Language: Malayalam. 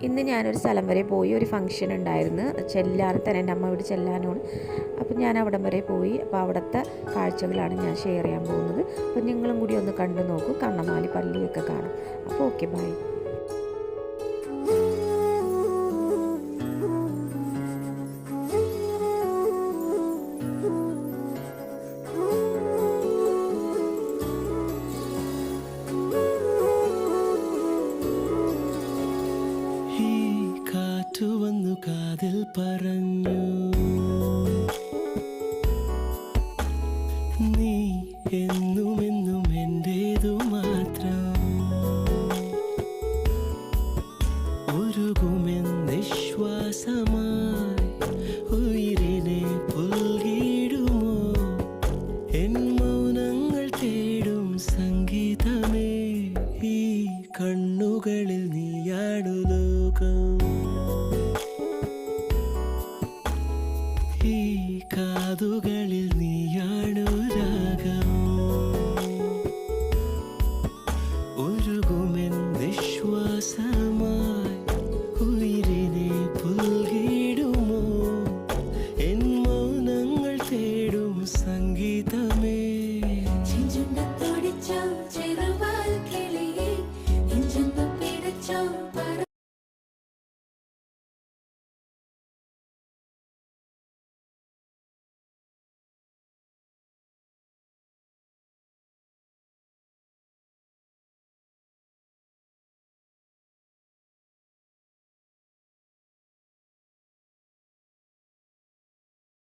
ഇന്ന് ഞാനൊരു സ്ഥലം വരെ പോയി, ഒരു ഫംഗ്ഷൻ ഉണ്ടായിരുന്നു, ചെല്ലാൻ തന്നെ എൻ്റെ അമ്മ വീട് ചെല്ലാനാണ്. അപ്പം ഞാൻ അവിടം വരെ പോയി. അപ്പോൾ അവിടുത്തെ കാഴ്ചകളാണ് ഞാൻ ഷെയർ ചെയ്യാൻ പോകുന്നത്. അപ്പോൾ നിങ്ങളും കൂടി ഒന്ന് കണ്ടു നോക്കൂ, കണ്ണമാലി പള്ളിയൊക്കെ കാണാം. അപ്പോൾ ഓക്കെ, ബൈ. വന്നു കാതിൽ പറഞ്ഞു, നീ എന്നുമെന്നും എന്റേതു മാത്രം. ഉരുകുമെന്നിശ്വാസമായി ഉയിരിനെ പുൽകിടുമോ എൻ മൗനങ്ങൾ തേടും സംഗീതമേ. ഈ കണ്ണുകളിൽ നീയാണു ലോകം.